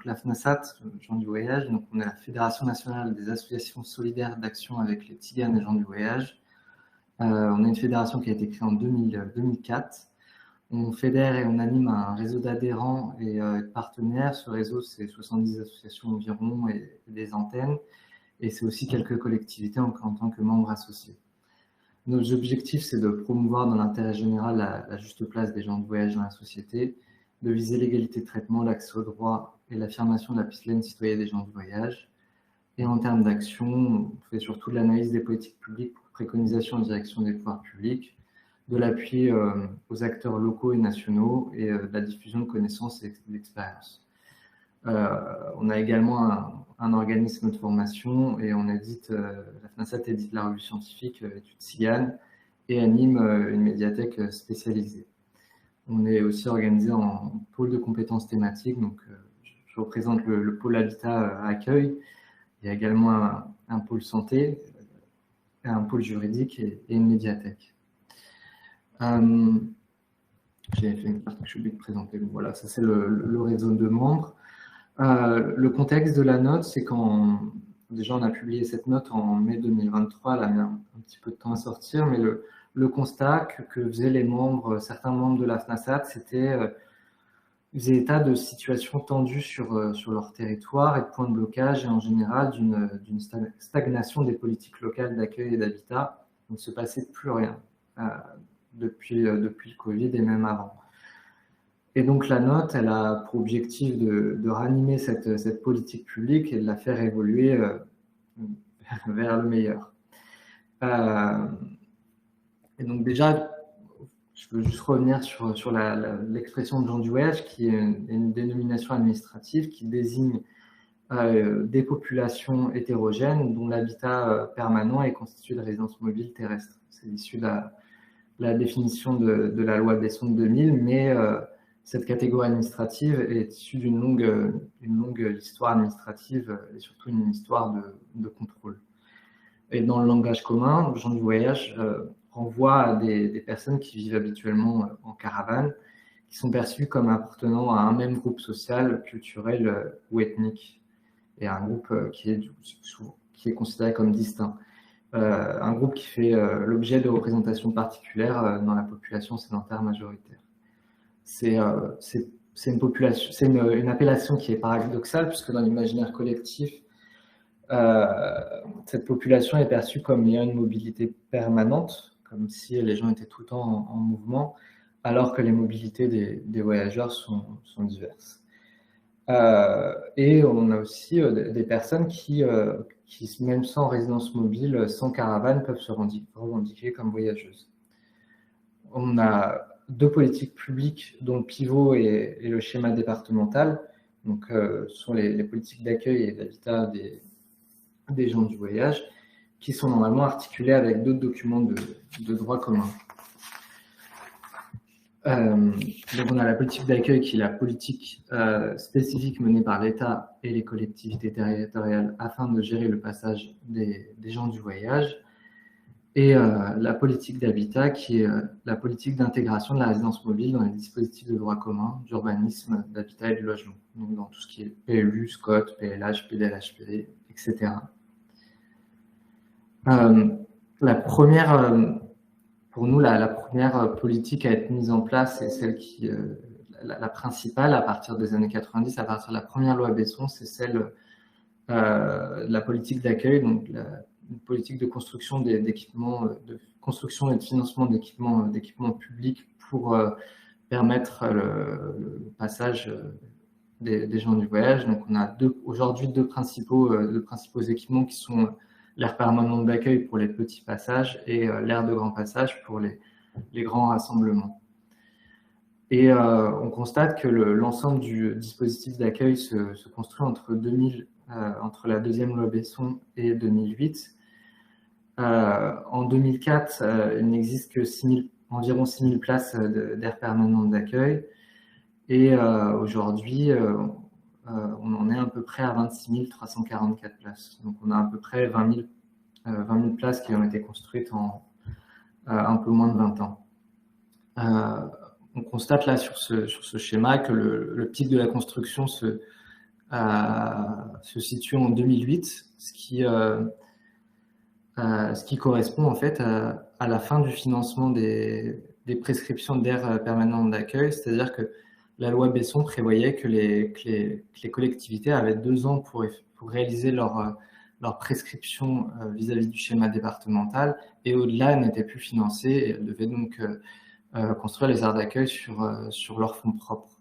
la FNASAT, gens du voyage, donc on est la Fédération nationale des associations solidaires d'action avec les Tziganes et gens du voyage. On est une fédération qui a été créée en 2004. On fédère et on anime un réseau d'adhérents et de partenaires. Ce réseau, c'est 70 associations environ et des antennes. Et c'est aussi quelques collectivités en tant que membres associés. Nos objectifs, c'est de promouvoir dans l'intérêt général la juste place des gens de voyage dans la société, de viser l'égalité de traitement, l'accès aux droits et l'affirmation de la pleine citoyenneté des gens de voyage. Et en termes d'action, on fait surtout de l'analyse des politiques publiques pour préconisation en direction des pouvoirs publics, de l'appui aux acteurs locaux et nationaux et de la diffusion de connaissances et d'expériences. On a également un organisme de formation et on édite, la FNASAT édite la revue scientifique Études Tziganes et anime une médiathèque spécialisée. On est aussi organisé en pôle de compétences thématiques, donc je représente le pôle habitat accueil. Il y a également un pôle santé, un pôle juridique et une médiathèque. J'ai fait une carte que j'ai oublié de présenter. Donc voilà, ça c'est le réseau de membres. Le contexte de la note, c'est déjà on a publié cette note en mai 2023, elle a mis un petit peu de temps à sortir, mais le constat que faisaient certains membres de la FNASAT, c'était ils faisaient état de situations tendues sur leur territoire et de points de blocage et en général d'une stagnation des politiques locales d'accueil et d'habitat. Il ne se passait plus rien depuis le Covid et même avant. Et donc la note, elle a pour objectif de ranimer cette politique publique et de la faire évoluer vers le meilleur. Et donc déjà, je veux juste revenir sur l'expression de gens du voyage, qui est une dénomination administrative qui désigne des populations hétérogènes dont l'habitat permanent est constitué de résidences mobiles terrestres. C'est issu de la définition de la loi Besson de 2000, mais cette catégorie administrative est issue d'une longue histoire administrative et surtout une histoire de contrôle. Et dans le langage commun, gens du voyage renvoie à des personnes qui vivent habituellement en caravane, qui sont perçues comme appartenant à un même groupe social, culturel ou ethnique, et un groupe qui est considéré comme distinct. Un groupe qui fait l'objet de représentations particulières dans la population sédentaire majoritaire. C'est une appellation qui est paradoxale, puisque dans l'imaginaire collectif, cette population est perçue comme ayant une mobilité permanente, comme si les gens étaient tout le temps en mouvement, alors que les mobilités des voyageurs sont diverses. Et on a aussi des personnes qui, même sans résidence mobile, sans caravane, peuvent se revendiquer comme voyageuses. On a deux politiques publiques dont le pivot est le schéma départemental, donc sont les politiques d'accueil et d'habitat des gens du voyage, qui sont normalement articulés avec d'autres documents de droit commun. Donc on a la politique d'accueil qui est la politique spécifique menée par l'État et les collectivités territoriales afin de gérer le passage des gens du voyage, et la politique d'habitat qui est la politique d'intégration de la résidence mobile dans les dispositifs de droit commun, d'urbanisme, d'habitat et de logement, donc dans tout ce qui est PLU, SCOT, PLH, PDLHPD, etc. Pour nous, la première politique à être mise en place, et celle qui la principale à partir des années 90, à partir de la première loi Besson, c'est celle de la politique d'accueil, donc une politique de construction d'équipements, de construction et de financement d'équipements publics pour permettre le passage des gens du voyage. Donc on a aujourd'hui deux principaux équipements qui sont l'aire permanente d'accueil pour les petits passages et l'aire de grand passage pour les grands rassemblements. Et on constate que l'ensemble du dispositif d'accueil se construit entre la deuxième loi Besson et 2008. En 2004, il n'existe que environ 6 000 places d'aire permanente d'accueil. Et aujourd'hui, on en est à peu près à 26 344 places. Donc on a à peu près 20 000 places qui ont été construites en un peu moins de 20 ans. On constate là sur ce schéma que le pic de la construction se situe en 2008, ce qui correspond en fait à la fin du financement des prescriptions d'aires permanentes d'accueil, c'est-à-dire que la loi Besson prévoyait que les collectivités avaient 2 ans pour réaliser leur prescription vis-à-vis du schéma départemental, et au-delà, elles n'étaient plus financées et elles devaient donc construire les aires d'accueil sur leurs fonds propres.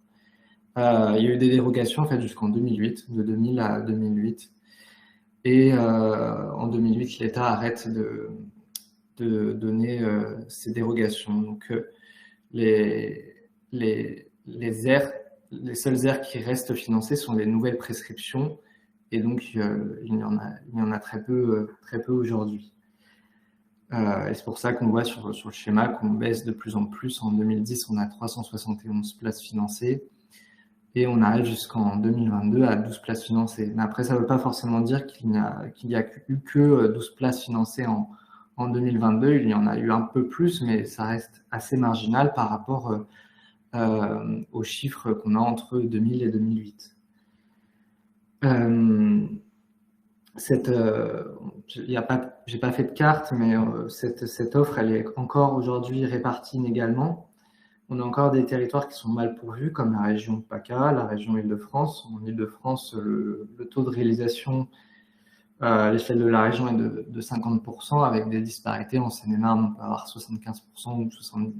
Il y a eu des dérogations en fait, jusqu'en 2008, de 2000 à 2008. Et en 2008, l'État arrête de donner ces dérogations. Donc, les seules aires qui restent financées sont les nouvelles prescriptions, et donc il y en a très peu aujourd'hui. Et c'est pour ça qu'on voit sur le schéma qu'on baisse de plus en plus. En 2010, on a 371 places financées, et on arrive jusqu'en 2022 à 12 places financées. Mais après, ça ne veut pas forcément dire qu'il n'y a eu que 12 places financées en 2022. Il y en a eu un peu plus, mais ça reste assez marginal par rapport aux chiffres qu'on a entre 2000 et 2008. J'ai pas fait de carte, mais cette offre, elle est encore aujourd'hui répartie inégalement. On a encore des territoires qui sont mal pourvus, comme la région PACA, la région Île-de-France. En Île-de-France, le taux de réalisation à l'échelle de la région est de 50%, avec des disparités. En Seine-et-Marne, on peut avoir 75% ou 70%,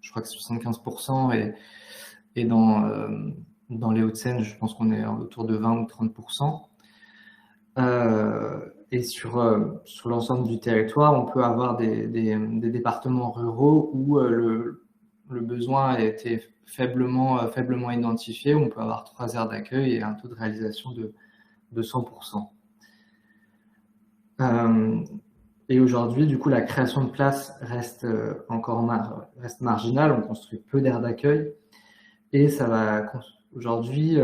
je crois que 75%, et dans les Hauts-de-Seine, je pense qu'on est autour de 20 ou 30%. Et sur l'ensemble du territoire, on peut avoir des départements ruraux où le besoin a été faiblement identifié. On peut avoir 3 aires d'accueil et un taux de réalisation de 100%. Et aujourd'hui, du coup, la création de places reste marginale. On construit peu d'aires d'accueil, et ça va aujourd'hui,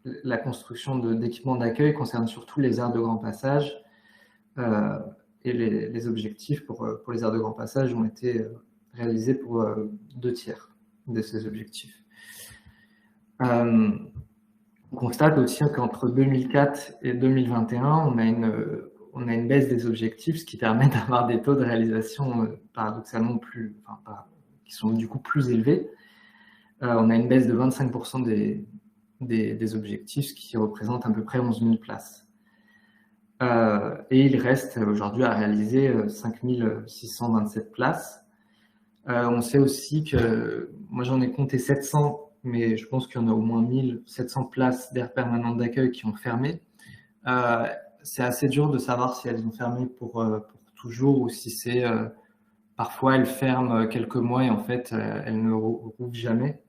la construction d'équipements d'accueil concerne surtout les aires de grand passage, et les objectifs pour les aires de grand passage ont été réalisés pour 2/3 de ces objectifs. On constate aussi qu'entre 2004 et 2021, on a une baisse des objectifs, ce qui permet d'avoir des taux de réalisation paradoxalement qui sont du coup plus élevés. On a une baisse de 25% des objectifs, ce qui représente à peu près 11 000 places. Et il reste aujourd'hui à réaliser 5 627 places. On sait aussi que, moi j'en ai compté 700, mais je pense qu'il y en a au moins 1700 places d'aires permanentes d'accueil qui ont fermé. C'est assez dur de savoir si elles ont fermé pour toujours, ou si c'est parfois elles ferment quelques mois et en fait elles ne rouvrent jamais.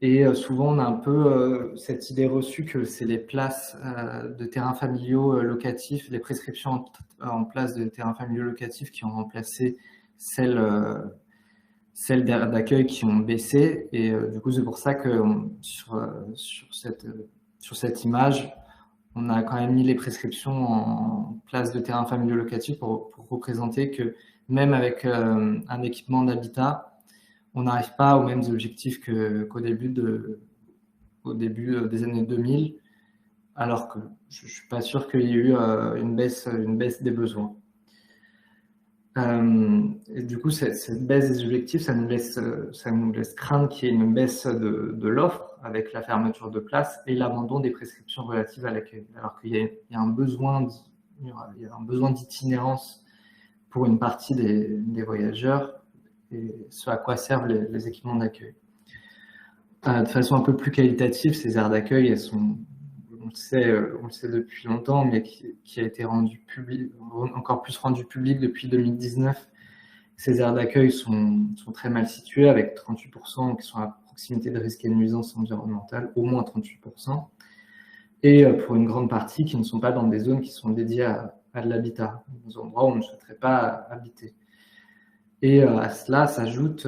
Et souvent, on a un peu cette idée reçue que c'est les places de terrains familiaux locatifs, les prescriptions en place de terrains familiaux locatifs qui ont remplacé celles d'accueil qui ont baissé. Et du coup, c'est pour ça que sur cette image, on a quand même mis les prescriptions en place de terrains familiaux locatifs pour représenter que même avec un équipement d'habitat, on n'arrive pas aux mêmes objectifs qu'au début des années 2000, alors que je ne suis pas sûr qu'il y ait eu une baisse des besoins. Et du coup, cette baisse des objectifs, ça nous laisse craindre qu'il y ait une baisse de l'offre avec la fermeture de places et l'abandon des prescriptions relatives à l'accueil, alors qu'il y a un besoin d'itinérance pour une partie des voyageurs, et ce à quoi servent les équipements d'accueil. De façon un peu plus qualitative, ces aires d'accueil, elles sont, on le sait depuis longtemps, mais qui a été encore plus rendu public depuis 2019. Ces aires d'accueil sont très mal situées, avec 38% qui sont à proximité de risques et de nuisances environnementales, au moins 38%, et pour une grande partie qui ne sont pas dans des zones qui sont dédiées à de l'habitat, des endroits où on ne souhaiterait pas habiter. Et à cela s'ajoute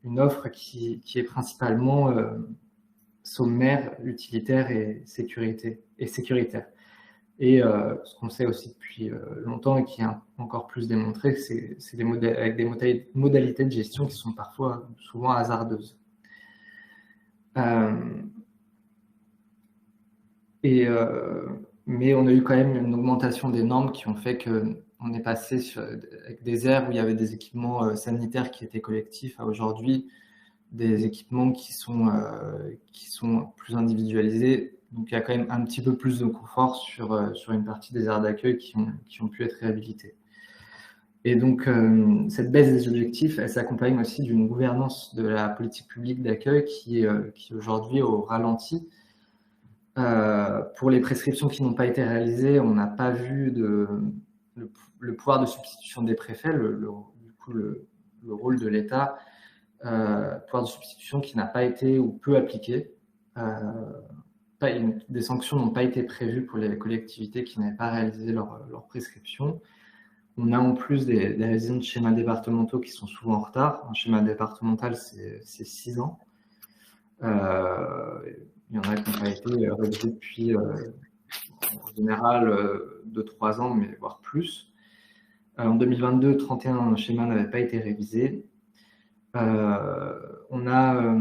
une offre qui est principalement sommaire, utilitaire et sécuritaire. Et ce qu'on sait aussi depuis longtemps et qui est encore plus démontré, c'est avec des modalités de gestion qui sont souvent hasardeuses. mais on a eu quand même une augmentation des normes qui ont fait qu'on est passé avec des aires où il y avait des équipements sanitaires qui étaient collectifs à aujourd'hui des équipements qui sont plus individualisés. Donc il y a quand même un petit peu plus de confort sur une partie des aires d'accueil qui ont pu être réhabilitées. Et donc, cette baisse des objectifs, elle s'accompagne aussi d'une gouvernance de la politique publique d'accueil qui est aujourd'hui au ralenti. Pour les prescriptions qui n'ont pas été réalisées, on n'a pas vu le pouvoir de substitution des préfets, du coup, le rôle de l'État, pouvoir de substitution qui n'a pas été ou peu appliqué. Des sanctions n'ont pas été prévues pour les collectivités qui n'avaient pas réalisé leur prescription. On a en plus des révisions de schémas départementaux qui sont souvent en retard. Un schéma départemental, c'est 6 ans. Il y en a qui n'ont pas été révisés depuis, en général, 2-3 ans, mais voire plus. En 2022, 31 schémas n'avaient pas été révisés. On a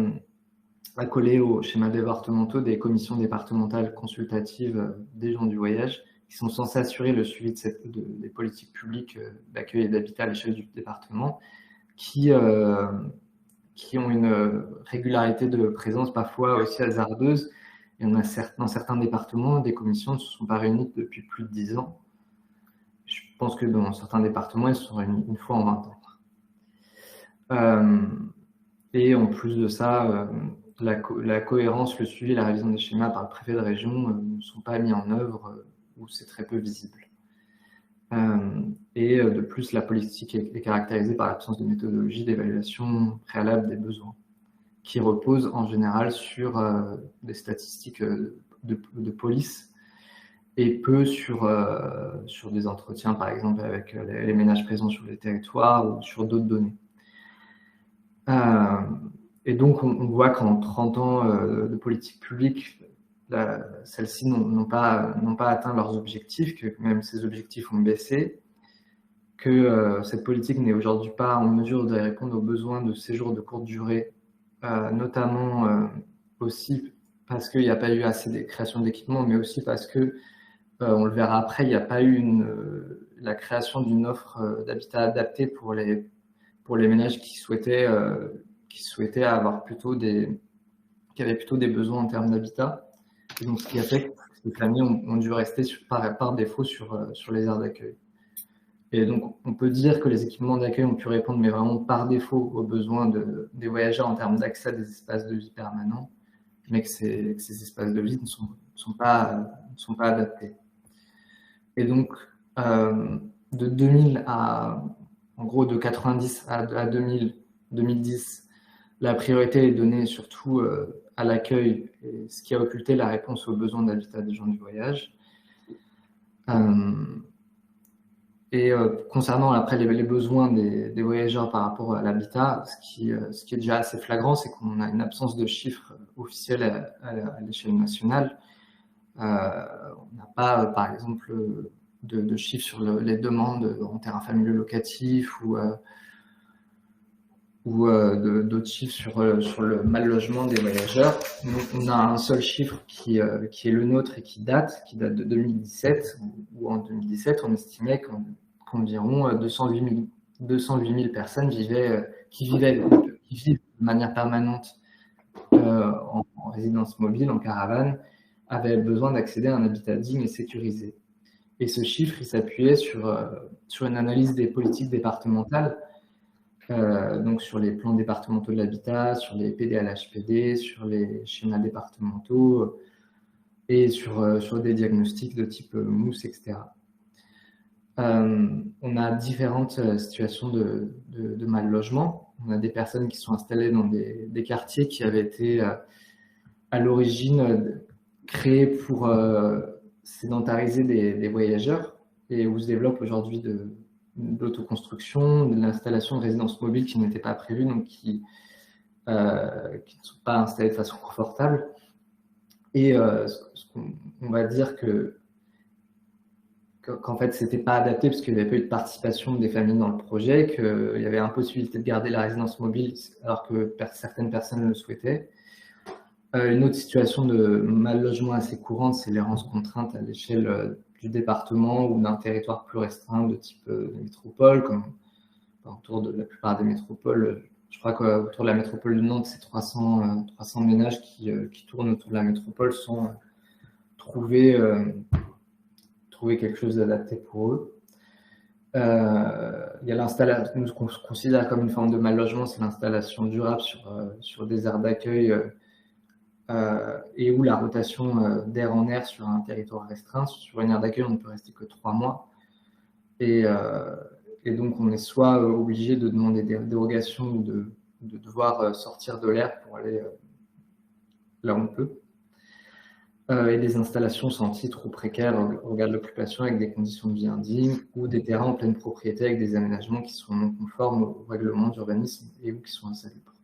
accolé aux schémas départementaux des commissions départementales consultatives des gens du voyage qui sont censés assurer le suivi des politiques publiques d'accueil et d'habitat à l'échelle du département, qui ont une régularité de présence parfois aussi hasardeuse. Et on a dans certains départements, des commissions ne se sont pas réunies depuis plus de 10 ans. Je pense que dans certains départements, elles se sont réunies une fois en 20 ans. Et en plus de ça, la cohérence, le suivi et la révision des schémas par le préfet de région ne sont pas mis en œuvre ou c'est très peu visible. Et de plus, la politique est caractérisée par l'absence de méthodologie d'évaluation préalable des besoins, qui repose en général sur des statistiques de police et peu sur des entretiens, par exemple, avec les ménages présents sur les territoires ou sur d'autres données. Et donc, on voit qu'en 30 ans de politique publique, celles-ci n'ont pas atteint leurs objectifs, que même ces objectifs ont baissé, que cette politique n'est aujourd'hui pas en mesure de répondre aux besoins de séjours de courte durée, notamment aussi parce qu'il n'y a pas eu assez de création d'équipements, mais aussi parce que, on le verra après, il n'y a pas eu la création d'une offre d'habitat adapté pour les ménages qui souhaitaient avoir qui avaient plutôt des besoins en termes d'habitat. Et donc, ce qui a fait que ces familles ont dû rester par défaut sur les aires d'accueil. Et donc, on peut dire que les équipements d'accueil ont pu répondre, mais vraiment par défaut, aux besoins des voyageurs en termes d'accès à des espaces de vie permanents, mais que ces espaces de vie ne sont pas adaptés. Et donc, de 2000 en gros, de 90 à 2010, la priorité est donnée surtout à l'accueil, ce qui a occulté la réponse aux besoins d'habitat des gens du voyage. Et concernant après les besoins des voyageurs par rapport à l'habitat, ce qui est déjà assez flagrant, c'est qu'on a une absence de chiffres officiels à l'échelle nationale. On n'a pas, par exemple, de chiffres sur les demandes en terrain familial locatif ou d'autres chiffres sur le mal logement des voyageurs. Donc, on a un seul chiffre qui est le nôtre et qui date de 2017, où en 2017, on estimait qu'environ 208 000 personnes qui vivent de manière permanente en résidence mobile, en caravane, avaient besoin d'accéder à un habitat digne et sécurisé. Et ce chiffre, il s'appuyait sur une analyse des politiques départementales, donc sur les plans départementaux de l'habitat, sur les PDLHPD, sur les schémas départementaux et sur des diagnostics de type mousse, etc. On a différentes situations de mal logement. On a des personnes qui sont installées dans des quartiers qui avaient été à l'origine créés pour sédentariser des voyageurs et où se développe aujourd'hui de l'autoconstruction, de l'installation de résidences mobiles qui n'étaient pas prévues, donc qui ne sont pas installées de façon confortable. Et on va dire qu'en fait, c'était pas adapté parce qu'il n'y avait pas eu de participation des familles dans le projet, qu'il y avait impossibilité de garder la résidence mobile alors que certaines personnes le souhaitaient. Une autre situation de mal logement assez courante, c'est l'errance contrainte à l'échelle du département ou d'un territoire plus restreint de type de métropole, comme autour de la plupart des métropoles. Je crois qu'autour de la métropole de Nantes, c'est 300 ménages qui tournent autour de la métropole sans trouver quelque chose d'adapté pour eux. Il y a l'installation, ce qu'on considère comme une forme de mal logement, c'est l'installation durable sur des aires d'accueil et où la rotation d'air en air sur un territoire restreint. Sur une aire d'accueil, on ne peut rester que 3 mois. Et donc, on est soit obligé de demander des dérogations ou de devoir sortir de l'air pour aller là où on peut. Et des installations sans titre ou précaires au regard de l'occupation avec des conditions de vie indignes ou des terrains en pleine propriété avec des aménagements qui sont non conformes au règlement d'urbanisme et ou qui sont insalubres.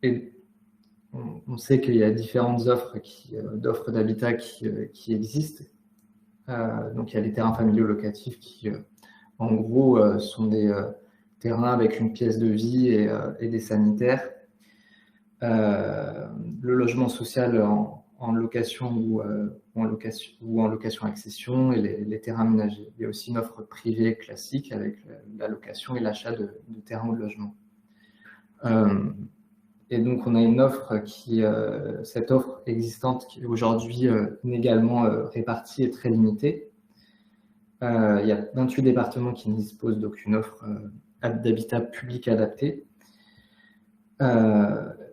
Et on sait qu'il y a différentes offres d'habitat qui existent. Donc il y a les terrains familiaux locatifs qui, en gros, sont des terrains avec une pièce de vie et des sanitaires. Le logement social en location ou en location accession et les terrains aménagés. Il y a aussi une offre privée classique avec la location et l'achat de terrains ou de logements. Et donc, on a une offre cette offre existante qui est aujourd'hui inégalement répartie et très limitée. Il y a 28 départements qui ne disposent d'aucune offre d'habitat public adapté.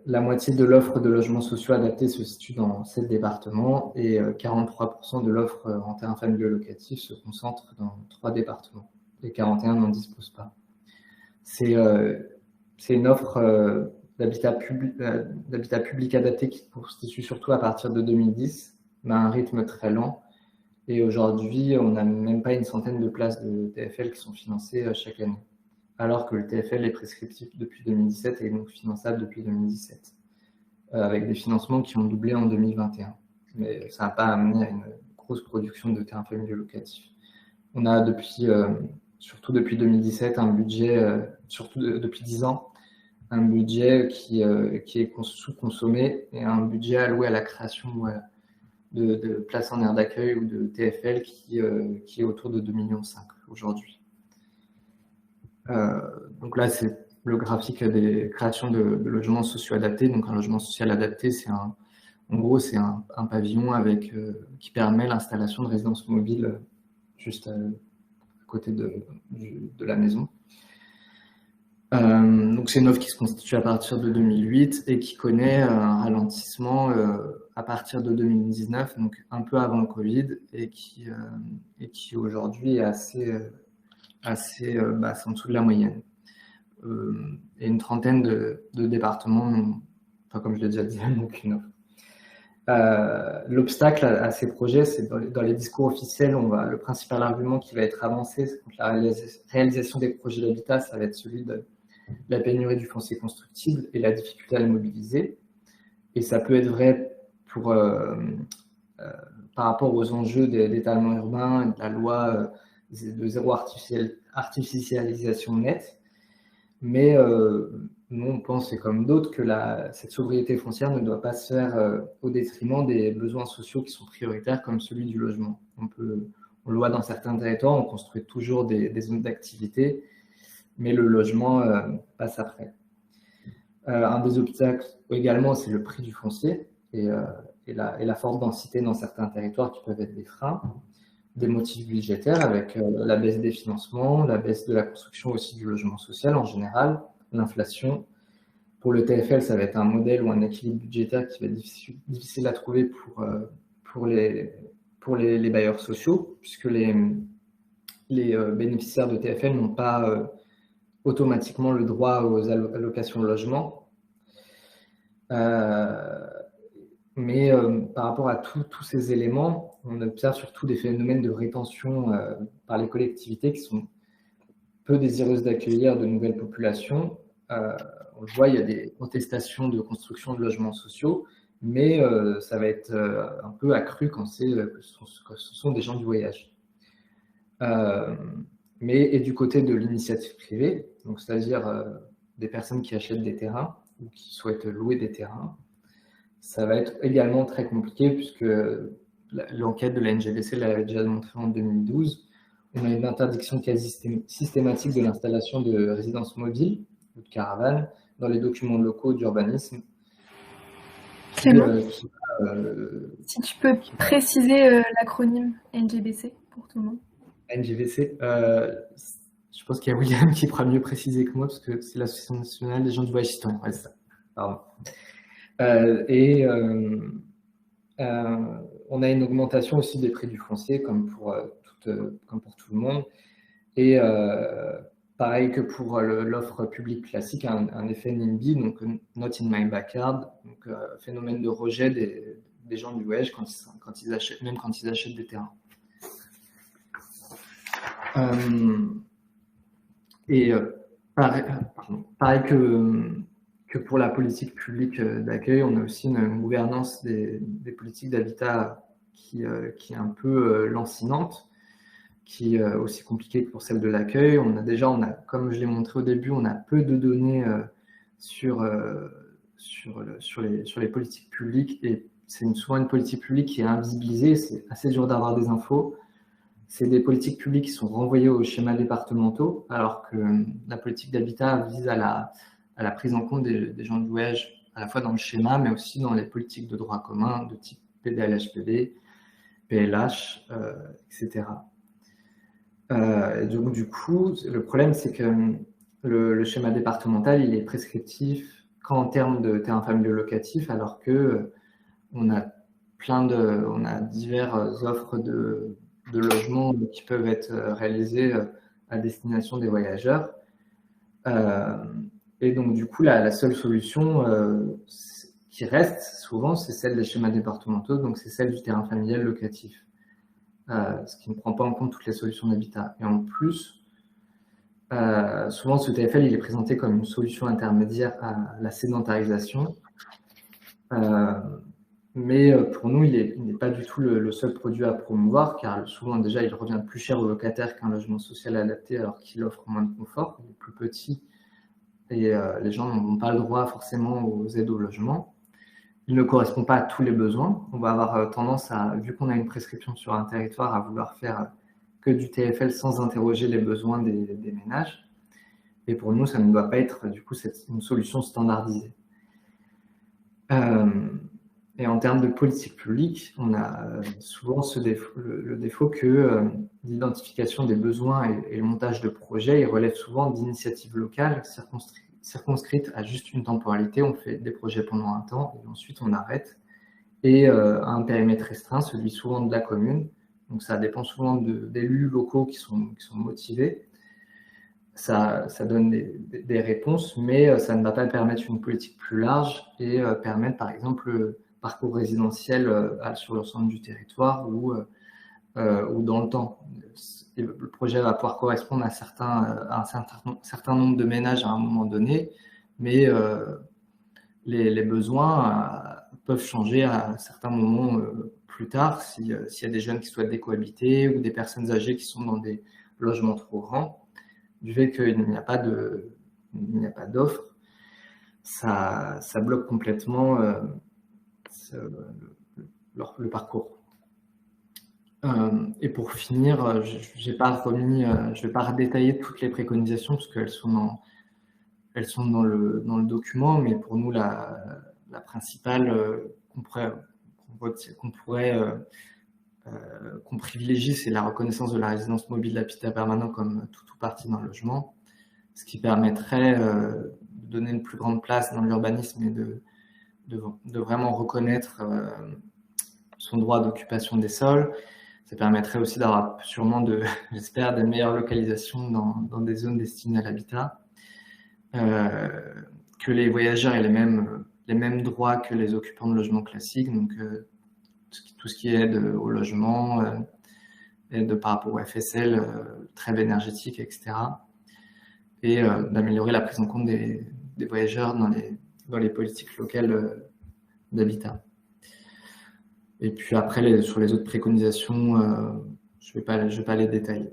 La moitié de l'offre de logements sociaux adaptés se situe dans 7 départements et 43% de l'offre en terrain familiaux locatifs se concentre dans 3 départements. Et 41 n'en disposent pas. C'est une offre d'habitat public adapté qui se constitue surtout à partir de 2010, mais à un rythme très lent. Et aujourd'hui, on n'a même pas une centaine de places de TFL qui sont financées chaque année, alors que le TFL est prescriptif depuis 2017 et donc finançable depuis 2017, avec des financements qui ont doublé en 2021. Mais ça n'a pas amené à une grosse production de terrains familiaux locatifs. On a surtout depuis 2017, un budget, surtout depuis 10 ans, un budget qui est sous-consommé et un budget alloué à la création de places en aire d'accueil ou de TFL qui est autour de 2,5 millions aujourd'hui. Donc là, c'est le graphique des créations de logements sociaux adaptés. Donc un logement social adapté, en gros, c'est un pavillon qui permet l'installation de résidences mobiles juste à côté de la maison. Donc c'est une offre qui se constitue à partir de 2008 et qui connaît un ralentissement à partir de 2019, donc un peu avant le Covid, et qui aujourd'hui est assez basse, en dessous de la moyenne. Et une trentaine de départements, comme je l'ai déjà dit, n'ont aucune offre. L'obstacle à ces projets, c'est dans les discours officiels, le principal argument qui va être avancé contre la réalisation des projets d'habitat, ça va être celui de la pénurie du foncier constructible et la difficulté à le mobiliser. Et ça peut être vrai par rapport aux enjeux d'étalement urbain, de la loi de zéro artificialisation nette. Mais nous, on pense, et comme d'autres, que cette sobriété foncière ne doit pas se faire au détriment des besoins sociaux qui sont prioritaires, comme celui du logement. On le voit dans certains territoires, on construit toujours des zones d'activité, mais le logement passe après. Un des obstacles également, c'est le prix du foncier et la forte densité dans certains territoires qui peuvent être des freins, des motifs budgétaires avec la baisse des financements, la baisse de la construction aussi du logement social en général, l'inflation. Pour le TFL, ça va être un modèle ou un équilibre budgétaire qui va être difficile à trouver pour les bailleurs sociaux, puisque les bénéficiaires de TFL n'ont pas automatiquement le droit aux allocations de logement. Mais par rapport à tous ces éléments, on observe surtout des phénomènes de rétention par les collectivités qui sont peu désireuses d'accueillir de nouvelles populations. On le voit, il y a des contestations de construction de logements sociaux, mais ça va être un peu accru quand ce sont des gens du voyage. Et du côté de l'initiative privée, donc c'est-à-dire des personnes qui achètent des terrains ou qui souhaitent louer des terrains. Ça va être également très compliqué puisque l'enquête de la NGVC l'avait déjà montré en 2012. On a une interdiction quasi systématique de l'installation de résidences mobiles ou de caravanes dans les documents locaux d'urbanisme. C'est bon. Si tu peux préciser l'acronyme NGBC pour tout le monde. NGVC, je pense qu'il y a William qui pourra mieux préciser que moi, parce que c'est l'Association nationale des gens du voyage citoyen. Ouais, c'est ça. Pardon. On a une augmentation aussi des prix du foncier, comme pour tout le monde. Et pareil que pour l'offre publique classique, un effet NIMBY, donc Not in my backyard, donc phénomène de rejet des gens du voyage quand ils achètent, même quand ils achètent des terrains. Pareil que pour la politique publique d'accueil, on a aussi une gouvernance des politiques d'habitat qui est un peu lancinante, qui est aussi compliquée que pour celle de l'accueil. Comme je l'ai montré au début, on a peu de données sur les politiques publiques, et c'est souvent une politique publique qui est invisibilisée, c'est assez dur d'avoir des infos. C'est des politiques publiques qui sont renvoyées aux schémas départementaux, alors que la politique d'habitat vise à la prise en compte des gens du voyage, à la fois dans le schéma, mais aussi dans les politiques de droit commun, de type PDLHPD, PLH, etc. Et donc, du coup, le problème, c'est que le schéma départemental, il est prescriptif qu'en termes de terrains familiaux locatifs, alors que on a diverses offres de logements qui peuvent être réalisés à destination des voyageurs. Et donc, du coup, la seule solution qui reste souvent, c'est celle des schémas départementaux, donc c'est celle du terrain familial locatif, ce qui ne prend pas en compte toutes les solutions d'habitat. Et en plus, souvent, ce TFL, il est présenté comme une solution intermédiaire à la sédentarisation. Mais pour nous, il n'est pas du tout le seul produit à promouvoir, car souvent, déjà, il revient plus cher aux locataires qu'un logement social adapté, alors qu'il offre moins de confort, il est plus petit, et les gens n'ont pas le droit forcément aux aides au logement. Il ne correspond pas à tous les besoins. On va avoir tendance vu qu'on a une prescription sur un territoire, à vouloir faire que du TFL sans interroger les besoins des ménages. Et pour nous, ça ne doit pas être, du coup, une solution standardisée. Et en termes de politique publique, on a souvent le défaut que l'identification des besoins et le montage de projets, ils relèvent souvent d'initiatives locales circonscrites à juste une temporalité. On fait des projets pendant un temps et ensuite on arrête. Et à un périmètre restreint, celui souvent de la commune. Donc ça dépend souvent d'élus locaux qui sont motivés. Ça donne des réponses, mais ça ne va pas permettre une politique plus large et permettre, par exemple, le parcours résidentiel sur l'ensemble du territoire ou dans le temps. Le projet va pouvoir correspondre à un certain nombre de ménages à un moment donné, mais les besoins peuvent changer à certains moments plus tard, s'il y a des jeunes qui souhaitent décohabiter ou des personnes âgées qui sont dans des logements trop grands. Du fait qu'il n'y a pas d'offre, ça bloque complètement le parcours. Et pour finir, je ne vais pas redétailler toutes les préconisations parce qu'elles sont dans le document, mais pour nous, la principale qu'on privilégie, c'est la reconnaissance de la résidence mobile d'habitat permanent comme tout ou partie d'un logement, ce qui permettrait de donner une plus grande place dans l'urbanisme et de vraiment reconnaître son droit d'occupation des sols. Ça permettrait aussi d'avoir sûrement, j'espère, des meilleures localisations dans des zones destinées à l'habitat, que les voyageurs aient les mêmes droits que les occupants de logements classiques, donc tout ce qui est aide au logement, aide par rapport au FSL, trêve énergétique, etc. Et d'améliorer la prise en compte des voyageurs dans les politiques locales d'habitat. Et puis après, sur les autres préconisations, je vais pas les détailler.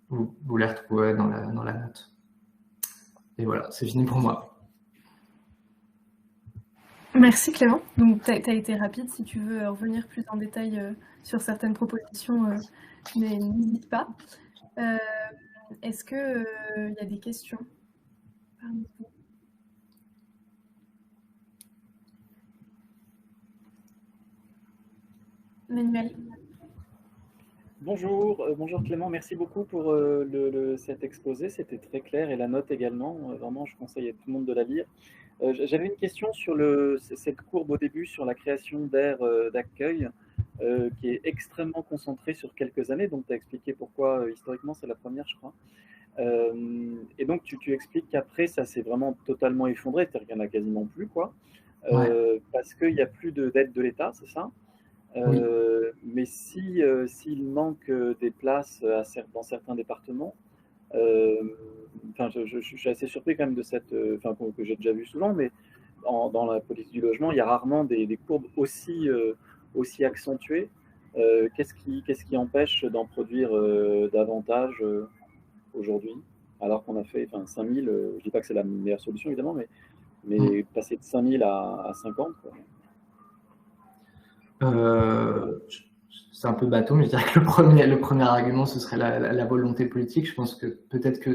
Vous les retrouverez dans la note. Et voilà, c'est fini pour moi. Merci Clément. Donc, tu as été rapide. Si tu veux revenir plus en détail sur certaines propositions, n'hésite pas. Est-ce qu'il y a des questions parmi vous? Manuel. Bonjour, bonjour Clément, merci beaucoup pour cet exposé, c'était très clair et la note également, vraiment je conseille à tout le monde de la lire. J'avais une question sur cette courbe au début sur la création d'aires d'accueil qui est extrêmement concentrée sur quelques années, donc tu as expliqué pourquoi historiquement c'est la première je crois. Et donc tu expliques qu'après ça s'est vraiment totalement effondré, c'est-à-dire qu'il n'y en a quasiment plus quoi, parce qu'il n'y a plus d'aide de l'État, c'est ça? Oui. Mais s'il manque des places dans certains départements, je suis assez surpris quand même de que j'ai déjà vu souvent, mais dans la politique du logement, il y a rarement des courbes aussi accentuées. Qu'est-ce qui empêche d'en produire davantage aujourd'hui, alors qu'on a fait 5000, je ne dis pas que c'est la meilleure solution évidemment, mais passer de 5000 à 50, quoi. C'est un peu bateau, mais je dirais que le premier argument, ce serait la volonté politique. Je pense que peut-être que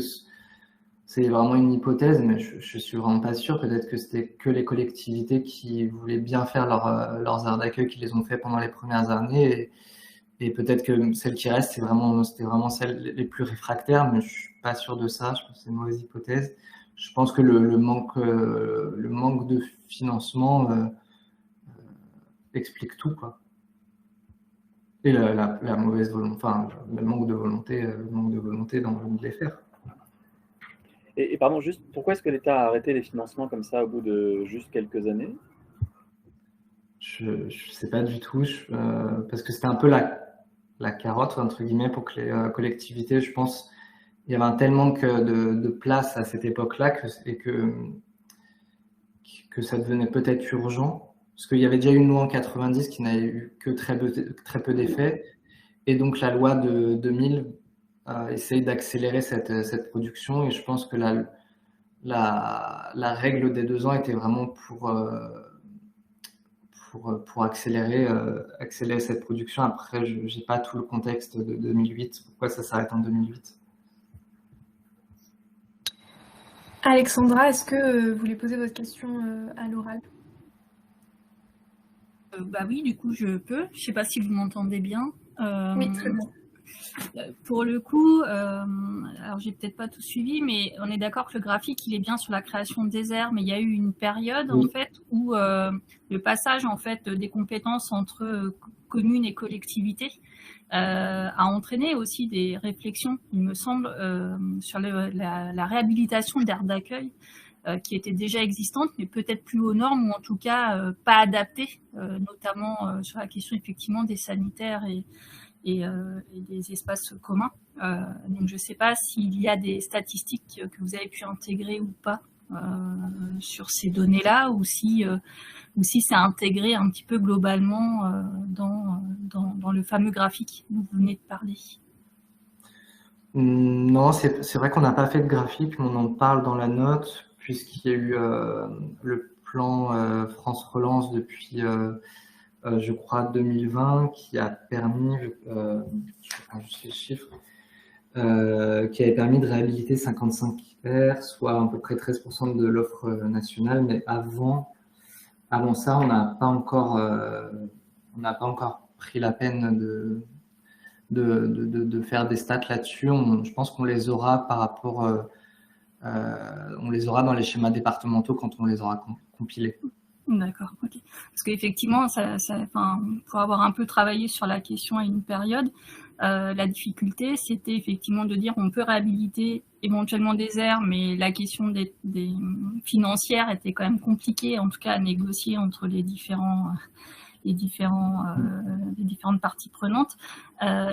c'est vraiment une hypothèse, mais je suis vraiment pas sûr. Peut-être que c'était que les collectivités qui voulaient bien faire leurs aires d'accueil qui les ont fait pendant les premières années. Et peut-être que celles qui restent, c'était vraiment celles les plus réfractaires, mais je suis pas sûr de ça. Je pense que c'est une mauvaise hypothèse. Je pense que le manque de financement explique tout, quoi. Et la mauvaise volonté, enfin, le manque de volonté de les faire. Et pardon, juste, pourquoi est-ce que l'État a arrêté les financements comme ça au bout de juste quelques années? Je sais pas du tout, parce que c'était un peu la carotte, entre guillemets, pour que les collectivités, je pense, il y avait un tel manque de place à cette époque-là que ça devenait peut-être urgent. Parce qu'il y avait déjà une loi en 90 qui n'avait eu que très peu d'effets. Et donc la loi de 2000 essaye d'accélérer cette production. Et je pense que la règle des 2 ans était vraiment pour accélérer cette production. Après, je n'ai pas tout le contexte de 2008, pourquoi ça s'arrête en 2008. Alexandra, est-ce que vous voulez poser votre question à l'oral? Bah oui, du coup, je peux. Je ne sais pas si vous m'entendez bien. Oui, très bien. Pour le coup, alors j'ai peut-être pas tout suivi, mais on est d'accord que le graphique, il est bien sur la création des aires, mais il y a eu une période en fait où le passage en fait des compétences entre communes et collectivités a entraîné aussi des réflexions, il me semble, sur la réhabilitation d'aires d'accueil qui étaient déjà existantes, mais peut-être plus aux normes ou en tout cas pas adaptées, notamment sur la question effectivement des sanitaires et des espaces communs. Donc je ne sais pas s'il y a des statistiques que vous avez pu intégrer ou pas sur ces données-là, ou si c'est intégré un petit peu globalement dans le fameux graphique dont vous venez de parler. Non, c'est vrai qu'on n'a pas fait de graphique, mais on en parle dans la note, puisqu'il y a eu le plan France Relance depuis je crois 2020, qui a permis, je prends juste les chiffres, qui avait permis de réhabiliter 55 aires, soit à peu près 13% de l'offre nationale. Mais avant ça, on n'a pas encore pris la peine de faire des stats là-dessus. Je pense qu'on les aura par rapport, on les aura dans les schémas départementaux quand on les aura compilés. D'accord, ok. Parce qu'effectivement, pour avoir un peu travaillé sur la question à une période, la difficulté, c'était effectivement de dire on peut réhabiliter éventuellement des aires, mais la question des financières était quand même compliquée, en tout cas à négocier entre les différentes parties prenantes.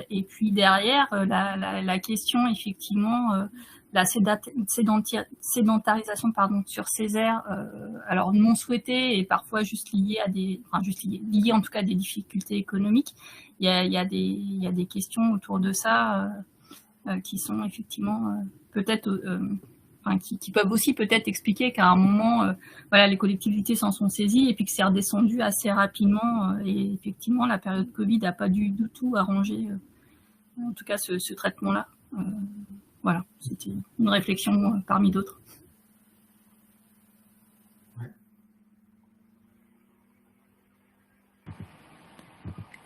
Et puis derrière, la question effectivement la sédentarisation sur ces aires, alors non souhaitée et parfois juste liée à liée en tout cas à des difficultés économiques. Il y a des questions autour de ça qui sont effectivement peut-être qui peuvent aussi peut-être expliquer qu'à un moment, voilà, les collectivités s'en sont saisies et puis que c'est redescendu assez rapidement. Et effectivement, la période Covid n'a pas du tout arrangé, en tout cas, ce traitement-là. Voilà, c'était une réflexion parmi d'autres.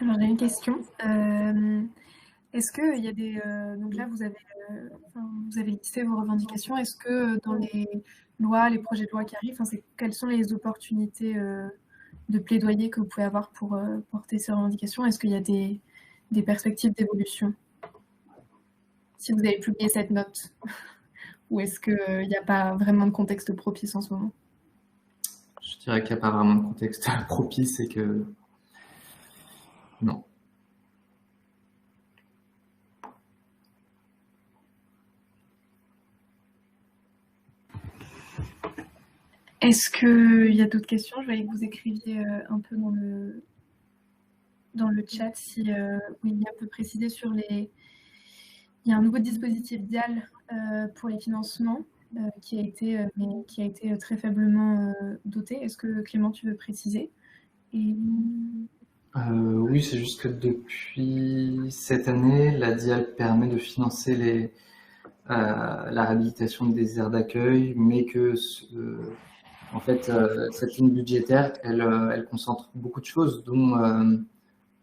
Alors, j'ai une question. Est-ce qu'il y a des... donc là, vous avez listé vos revendications. Est-ce que dans les lois, les projets de loi qui arrivent, quelles sont les opportunités de plaidoyer que vous pouvez avoir pour porter ces revendications? Est-ce qu'il y a des perspectives d'évolution? Si vous avez publié cette note, ou est-ce qu'il n'y a pas vraiment de contexte propice en ce moment? Je dirais qu'il n'y a pas vraiment de contexte propice et que... Non. Est-ce qu'il y a d'autres questions? Je voyais que vous écriviez un peu dans le chat si William peut préciser sur les... Il y a un nouveau dispositif DIAL pour les financements qui a été très faiblement doté. Est-ce que Clément, tu veux préciser? Oui, c'est juste que depuis cette année, la DIAL permet de financer la réhabilitation des aires d'accueil, mais que en fait, cette ligne budgétaire, elle concentre beaucoup de choses, dont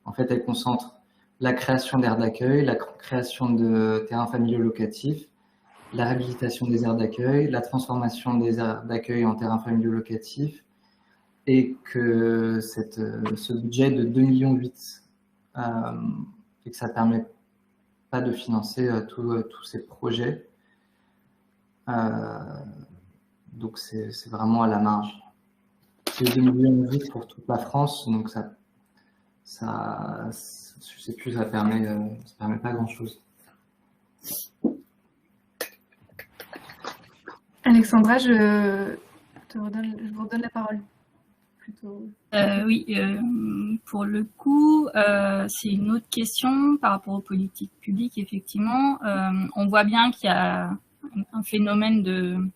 en fait, elle concentre la création d'aires d'accueil, la création de terrains familiaux locatifs, la réhabilitation des aires d'accueil, la transformation des aires d'accueil en terrains familiaux locatifs, et que ce budget de 2,8 millions et que ça ne permet pas de financer tous ces projets. Donc c'est vraiment à la marge. C'est 2,8 millions pour toute la France, donc ça je sais plus, ça permet pas grand-chose. Alexandra, je vous redonne la parole. Oui, pour le coup, c'est une autre question par rapport aux politiques publiques, effectivement. On voit bien qu'il y a un phénomène de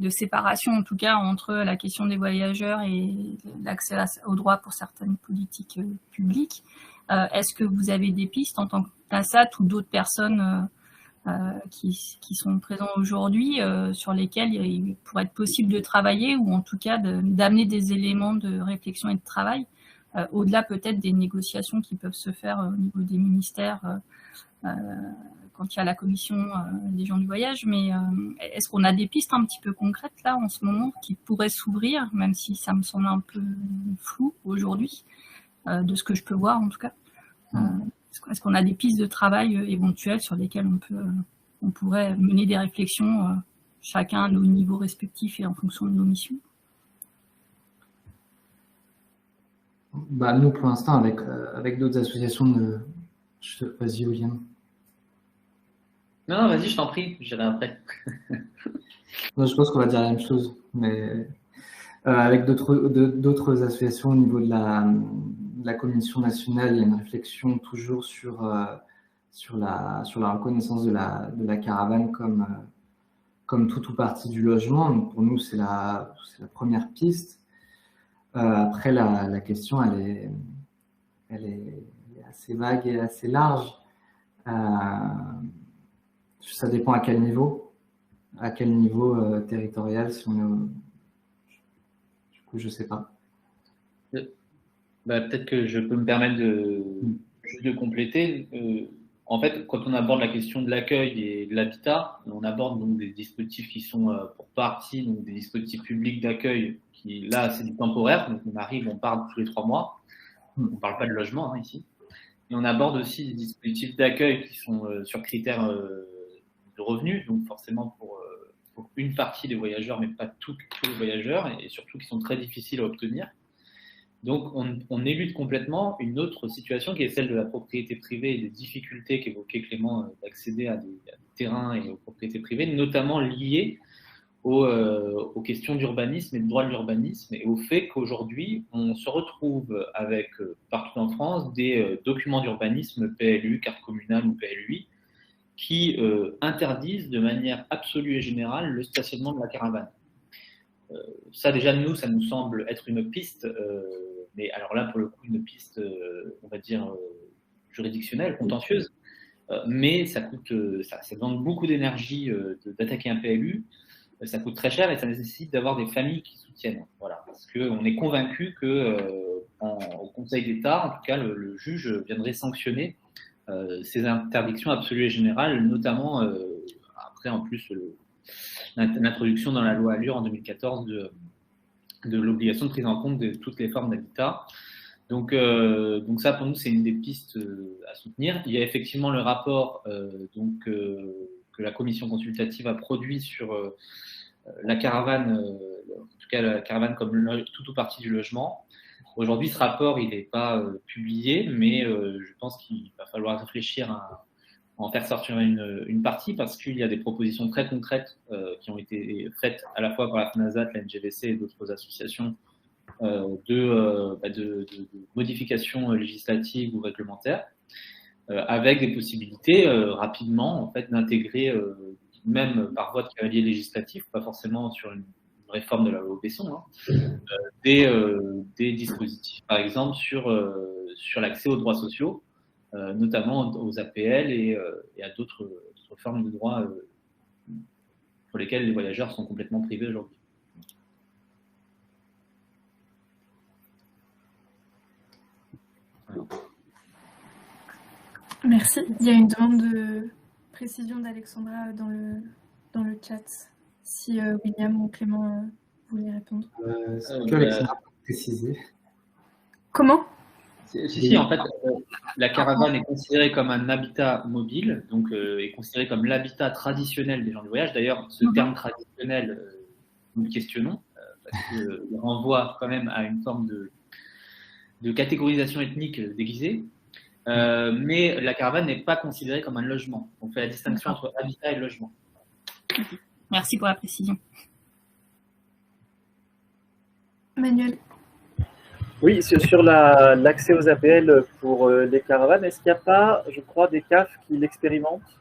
séparation, en tout cas, entre la question des voyageurs et l'accès aux droits pour certaines politiques publiques. Est-ce que vous avez des pistes en tant que PASAT ou d'autres personnes qui sont présents aujourd'hui, sur lesquels il pourrait être possible de travailler ou en tout cas d'amener des éléments de réflexion et de travail, au-delà peut-être des négociations qui peuvent se faire au niveau des ministères quand il y a la commission des gens du voyage, mais est-ce qu'on a des pistes un petit peu concrètes là en ce moment qui pourraient s'ouvrir, même si ça me semble un peu flou aujourd'hui, de ce que je peux voir en tout cas. Est-ce qu'on a des pistes de travail éventuelles sur lesquelles on pourrait mener des réflexions, chacun à nos niveaux respectifs et en fonction de nos missions? Nous, pour l'instant, avec d'autres associations, vas-y, William. Non, vas-y, je t'en prie, j'irai après. Non, je pense qu'on va dire la même chose, mais avec d'autres associations au niveau de la Commission nationale, il y a une réflexion toujours sur la reconnaissance de la caravane comme tout ou partie du logement. Donc pour nous, c'est la première piste. Après, la question, elle est assez vague et assez large. Ça dépend à quel niveau territorial. Si du coup, je sais pas. Peut-être que je peux me permettre juste de compléter. En fait, quand on aborde la question de l'accueil et de l'habitat, on aborde donc des dispositifs qui sont pour partie donc des dispositifs publics d'accueil qui, là, c'est du temporaire. Donc, on parle tous les 3 mois. On ne parle pas de logement ici. Et on aborde aussi des dispositifs d'accueil qui sont sur critères de revenus, donc forcément pour une partie des voyageurs, mais pas tous les voyageurs, et surtout qui sont très difficiles à obtenir. Donc, on élude complètement une autre situation qui est celle de la propriété privée et des difficultés qu'évoquait Clément d'accéder à des terrains et aux propriétés privées, notamment liées aux questions d'urbanisme et de droit de l'urbanisme et au fait qu'aujourd'hui, on se retrouve avec, partout en France, des documents d'urbanisme PLU, carte communale ou PLUI, qui interdisent de manière absolue et générale le stationnement de la caravane. Ça, déjà, ça nous semble être une piste, mais alors là, pour le coup, une piste, on va dire, juridictionnelle, contentieuse, mais ça demande beaucoup d'énergie d'attaquer un PLU, ça coûte très cher et ça nécessite d'avoir des familles qui soutiennent. Voilà, parce qu'on est convaincu qu'au Conseil d'État, en tout cas, le juge viendrait sanctionner ces interdictions absolues et générales, notamment après, en plus, l'introduction dans la loi Allure en 2014 de l'obligation de prise en compte de toutes les formes d'habitat. Donc ça, pour nous, c'est une des pistes à soutenir. Il y a effectivement le rapport que la commission consultative a produit sur la caravane, en tout cas la caravane comme tout ou partie du logement. Aujourd'hui, ce rapport, il n'est pas publié, mais je pense qu'il va falloir réfléchir à en faire sortir une partie parce qu'il y a des propositions très concrètes qui ont été faites à la fois par la FNASAT, la NGVC et d'autres associations de modifications législatives ou réglementaires, avec des possibilités rapidement en fait, d'intégrer, même par voie de cavalier législatif, pas forcément sur une réforme de la loi Besson, des dispositifs, par exemple sur l'accès aux droits sociaux, notamment aux APL et à d'autres formes de droits pour lesquels les voyageurs sont complètement privés aujourd'hui. Voilà. Merci. Il y a une demande de précision d'Alexandra dans le chat. Si William ou Clément voulaient répondre. Est-ce que Alexandra peut préciser? Comment? Si, en fait, la caravane est considérée comme un habitat mobile, donc est considérée comme l'habitat traditionnel des gens du voyage. D'ailleurs, ce terme traditionnel, nous le questionnons, parce qu'il renvoie quand même à une forme de catégorisation ethnique déguisée. Mais la caravane n'est pas considérée comme un logement. On fait la distinction entre habitat et logement. Merci pour la précision. Manuel. Oui, sur l'accès aux APL pour les caravanes, est-ce qu'il n'y a pas, je crois, des CAF qui l'expérimentent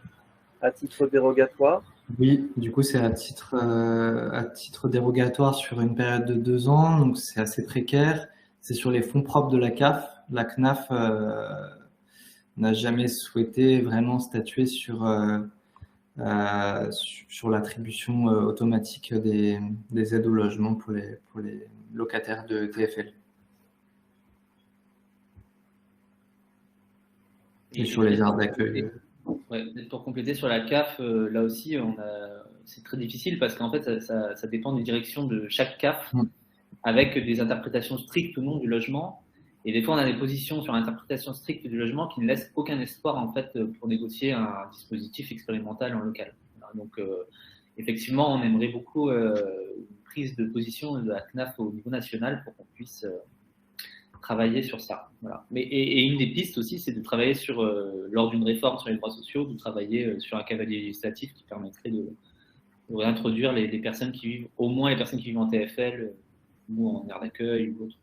à titre dérogatoire? Oui, du coup, c'est à titre dérogatoire sur une période de 2 ans, donc c'est assez précaire. C'est sur les fonds propres de la CAF. La CNAF n'a jamais souhaité vraiment statuer sur l'attribution automatique des aides au logement pour les locataires de TFL. Et sur les aires d'accueil. Ouais, pour compléter sur la CAF, là aussi, c'est très difficile parce qu'en fait, ça dépend des directions de chaque CAF avec des interprétations strictes ou non du logement. Et des fois, on a des positions sur l'interprétation stricte du logement qui ne laissent aucun espoir en fait, pour négocier un dispositif expérimental en local. Donc, effectivement, on aimerait beaucoup une prise de position de la CNAF au niveau national pour qu'on puisse travailler sur ça. Voilà. Et une des pistes aussi, c'est de travailler lors d'une réforme sur les droits sociaux, de travailler sur un cavalier législatif qui permettrait de réintroduire les personnes qui vivent, au moins les personnes qui vivent en TFL ou en aire d'accueil ou autre.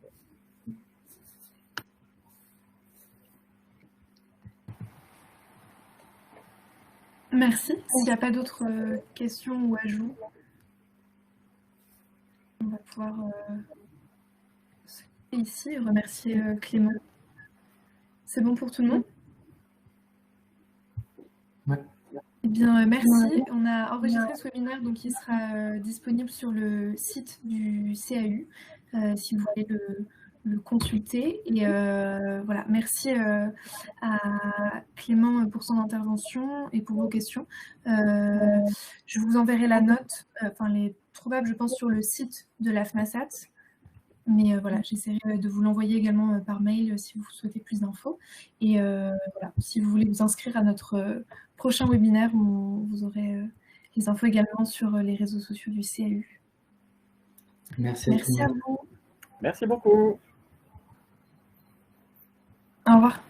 Merci. S'il n'y a pas d'autres questions ou ajouts, on va pouvoir ici remercier Clément. C'est bon pour tout le monde? Ouais. Eh bien, merci. On a enregistré ce webinaire, donc il sera disponible sur le site du CAU, si vous voulez le consulter. Et voilà, merci à Clément pour son intervention et pour vos questions. Je vous enverrai la note, elle est trouvable, je pense, sur le site de la FNASAT. Mais voilà, j'essaierai de vous l'envoyer également par mail si vous souhaitez plus d'infos. Et voilà, si vous voulez vous inscrire à notre prochain webinaire, vous aurez les infos également sur les réseaux sociaux du CAU. Merci à vous. Merci beaucoup. Au revoir.